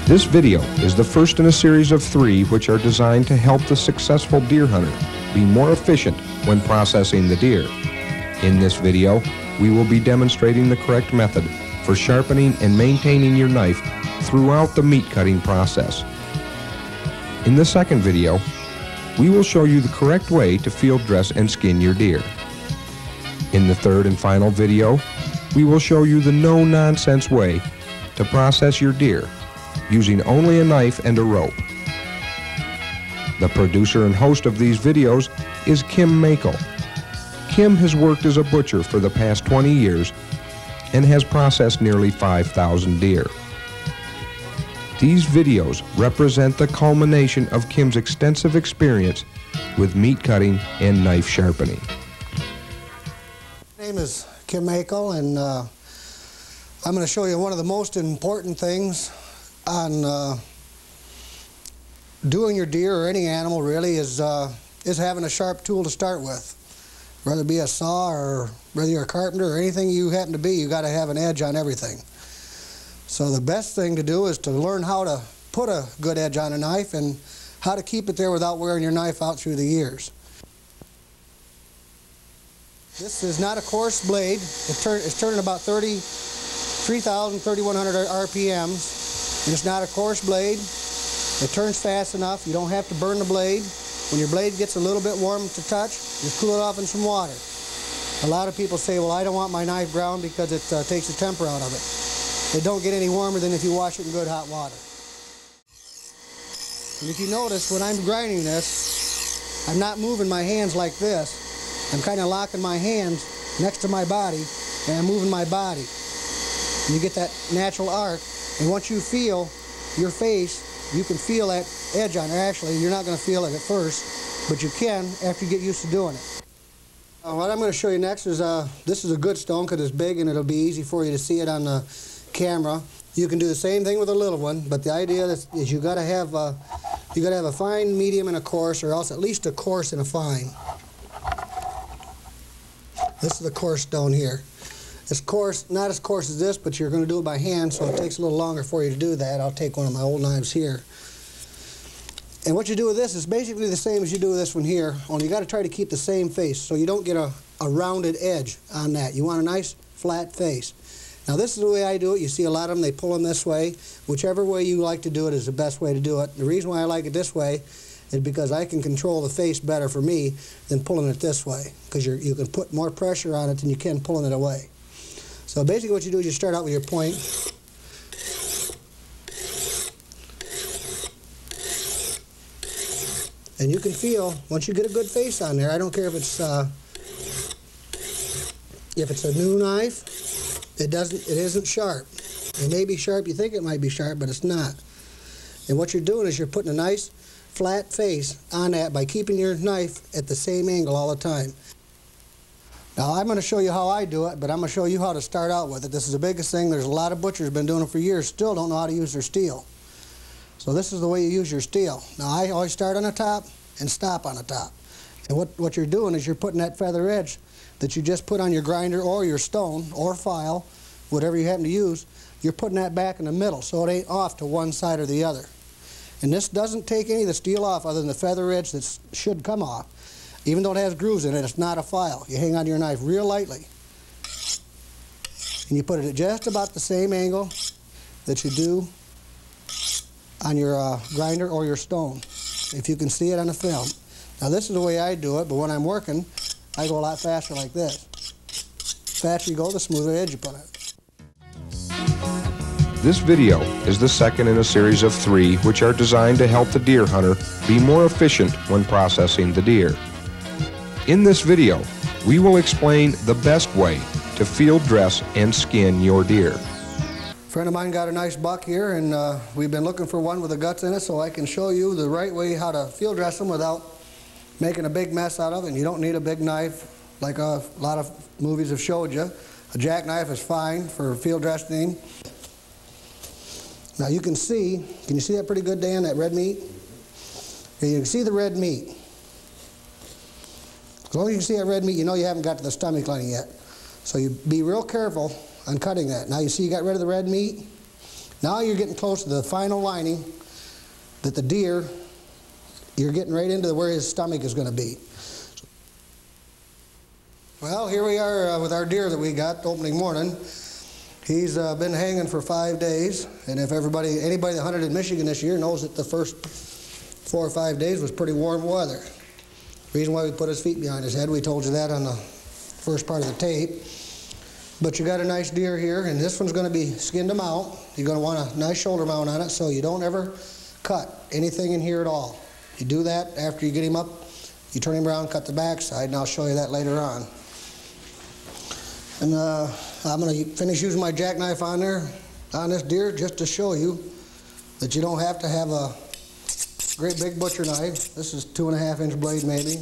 This video is the first in a series of 3 which are designed to help the successful deer hunter be more efficient when processing the deer. In this video, we will be demonstrating the correct method for sharpening and maintaining your knife throughout the meat cutting process. In the second video, we will show you the correct way to field dress and skin your deer. In the third and final video, we will show you the no-nonsense way to process your deer using only a knife and a rope. The producer and host of these videos is Kim Moeckel. Kim has worked as a butcher for the past 20 years and has processed nearly 5,000 deer. These videos represent the culmination of Kim's extensive experience with meat cutting and knife sharpening. My name is Kim Moeckel, and I'm going to show you one of the most important things on doing your deer or any animal really is having a sharp tool to start with. Whether it be a saw or whether you're a carpenter or anything you happen to be, you got to have an edge on everything. So the best thing to do is to learn how to put a good edge on a knife and how to keep it there without wearing your knife out through the years. This is not a coarse blade. It's turning about 3,000, 3,100 RPMs. And it's not a coarse blade. It turns fast enough. You don't have to burn the blade. When your blade gets a little bit warm to touch, just cool it off in some water. A lot of people say, well, I don't want my knife brown because it takes the temper out of it. It don't get any warmer than if you wash it in good hot water. And if you notice, when I'm grinding this, I'm not moving my hands like this. I'm kind of locking my hands next to my body, and I'm moving my body. And you get that natural arc. And once you feel your face, you can feel that edge on it. Actually, you're not going to feel it at first, but you can after you get used to doing it. What I'm going to show you next is, this is a good stone because it's big and it'll be easy for you to see it on the camera. You can do the same thing with a little one, but the idea is you got to have a fine, medium, and a coarse, or else at least a coarse and a fine. This is the coarse stone here. It's coarse, not as coarse as this, but you're going to do it by hand, so it takes a little longer for you to do that. I'll take one of my old knives here. And what you do with this is basically the same as you do with this one here, only you got to try to keep the same face so you don't get a rounded edge on that. You want a nice flat face. Now this is the way I do it. You see a lot of them, they pull them this way. Whichever way you like to do it is the best way to do it. The reason why I like it this way is because I can control the face better for me than pulling it this way, because you can put more pressure on it than you can pulling it away. So basically what you do is you start out with your point. And you can feel, once you get a good face on there, I don't care if it's a new knife, it isn't sharp. It may be sharp, you think it might be sharp, but it's not. And what you're doing is you're putting a nice flat face on that by keeping your knife at the same angle all the time. Now I'm going to show you how I do it, but I'm going to show you how to start out with it. This is the biggest thing. There's a lot of butchers been doing it for years, still don't know how to use their steel. So this is the way you use your steel. Now I always start on the top and stop on the top. And what you're doing is you're putting that feather edge that you just put on your grinder or your stone or file, whatever you happen to use, you're putting that back in the middle so it ain't off to one side or the other. And this doesn't take any of the steel off other than the feather edge that should come off. Even though it has grooves in it, it's not a file. You hang on your knife real lightly. And you put it at just about the same angle that you do on your grinder or your stone, if you can see it on the film. Now this is the way I do it, but when I'm working, I go a lot faster like this. The faster you go, the smoother edge you put on it. This video is the second in a series of 3 which are designed to help the deer hunter be more efficient when processing the deer. In this video, we will explain the best way to field dress and skin your deer. A friend of mine got a nice buck here, and we've been looking for one with the guts in it so I can show you the right way how to field dress them without making a big mess out of it. And you don't need a big knife like a lot of movies have showed you. A jackknife is fine for field dressing. Now you can see that pretty good, Dan, that red meat? Okay, you can see the red meat. As long as you can see that red meat, you know you haven't got to the stomach lining yet. So you be real careful on cutting that. Now you see you got rid of the red meat. Now you're getting close to the final lining that the deer, you're getting right into where his stomach is going to be. Well, here we are with our deer that we got opening morning. He's been hanging for 5 days, and if anybody that hunted in Michigan this year knows that the first 4 or 5 days was pretty warm weather. Reason why we put his feet behind his head, we told you that on the first part of the tape. But you got a nice deer here, and this one's going to be skinned to mount. You're going to want a nice shoulder mount on it so you don't ever cut anything in here at all. You do that after you get him up, you turn him around, cut the backside, and I'll show you that later on. And I'm going to finish using my jackknife on there, on this deer, just to show you that you don't have to have a great big butcher knife. This is 2.5 inch blade maybe,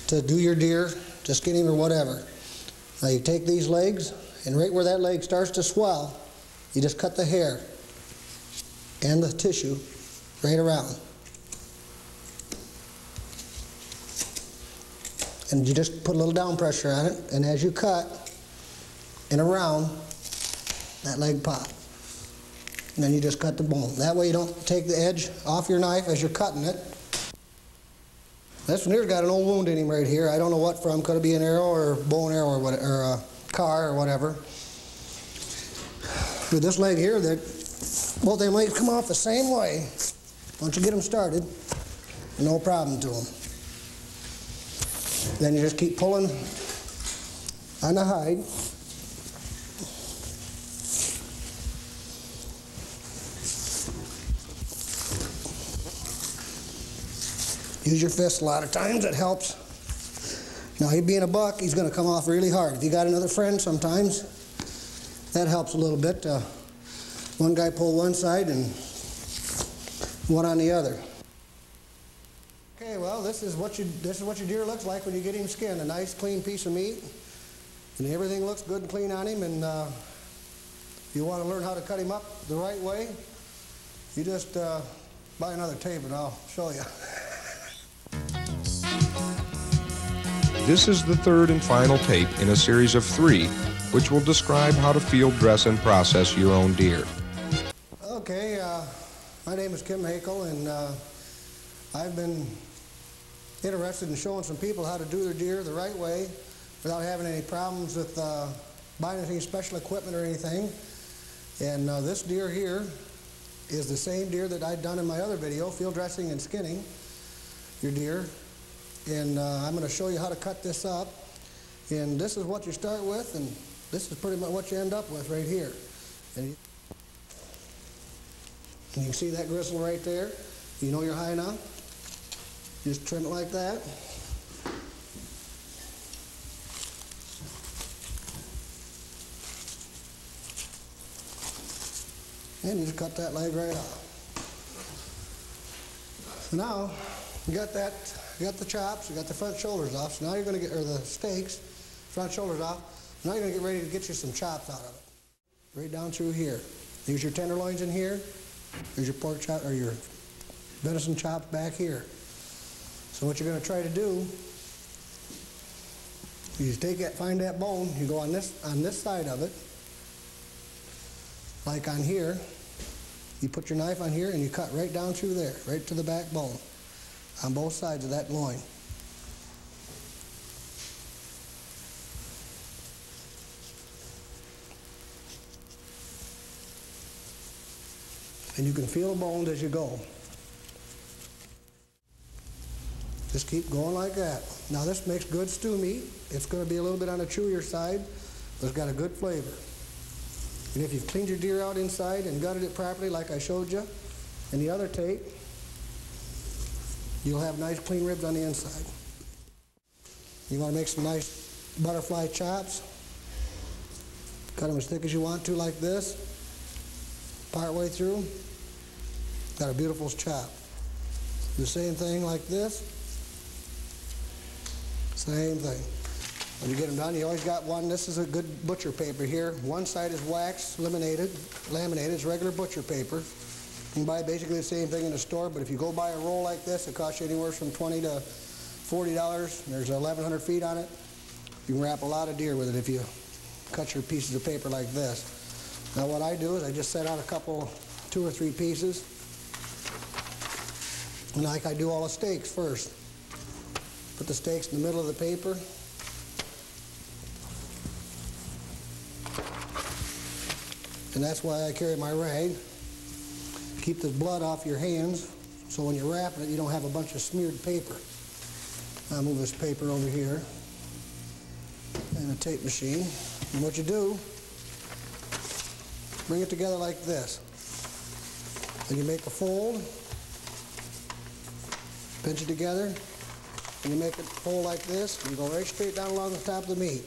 to do your deer, to skin him or whatever. Now you take these legs, and right where that leg starts to swell, you just cut the hair and the tissue right around. And you just put a little down pressure on it, and as you cut and around, that leg pop. And then you just cut the bone. That way you don't take the edge off your knife as you're cutting it. This one here's got an old wound in him right here. I don't know what from. Could it be an arrow or bow and arrow or what, or a car or whatever. With this leg here, both them legs come off the same way. Once you get them started, no problem to them. Then you just keep pulling on the hide. Use your fist a lot of times, it helps. Now, he being a buck, he's going to come off really hard. If you got another friend sometimes, that helps a little bit. One guy pull one side and one on the other. Okay, well, this is what your deer looks like when you get him skinned. A nice, clean piece of meat, and everything looks good and clean on him. And if you want to learn how to cut him up the right way, you just buy another tape and I'll show you. This is the third and final tape in a series of 3, which will describe how to field dress and process your own deer. Okay, my name is Kim Moeckel, and I've been interested in showing some people how to do their deer the right way without having any problems with buying any special equipment or anything. And this deer here is the same deer that I'd done in my other video, field dressing and skinning your deer. And I'm going to show you how to cut this up. And this is what you start with, and this is pretty much what you end up with right here. And you can see that gristle right there. You know you're high enough. Just trim it like that. And you just cut that leg right off. So now, you got that. You got the chops, you got the front shoulders off, so now you're going to get, or the steaks, front shoulders off. Now you're going to get ready to get you some chops out of it. Right down through here. There's your tenderloins in here. There's your pork chop, or your venison chops back here. So what you're going to try to do, you take that, find that bone, you go on this side of it, like on here. You put your knife on here and you cut right down through there, right to the backbone, on both sides of that loin. And you can feel the bones as you go. Just keep going like that. Now this makes good stew meat. It's going to be a little bit on the chewier side, but it's got a good flavor. And if you've cleaned your deer out inside and gutted it properly like I showed you in the other tape, you'll have nice clean ribs on the inside. You want to make some nice butterfly chops. Cut them as thick as you want to like this. Part way through, got a beautiful chop. Do the same thing like this. Same thing. When you get them done, you always got one. This is a good butcher paper here. One side is wax laminated. It's regular butcher paper. You can buy basically the same thing in the store, but if you go buy a roll like this, it costs you anywhere from $20 to $40. There's 1,100 feet on it. You can wrap a lot of deer with it if you cut your pieces of paper like this. Now what I do is I just set out a couple, 2 or 3 pieces. And like I do all the steaks first. Put the steaks in the middle of the paper. And that's why I carry my rag. Keep the blood off your hands, so when you're wrapping it, you don't have a bunch of smeared paper. I'll move this paper over here and a tape machine. And what you do, bring it together like this. And you make a fold, pinch it together, and you make it fold like this, and you go right straight down along the top of the meat.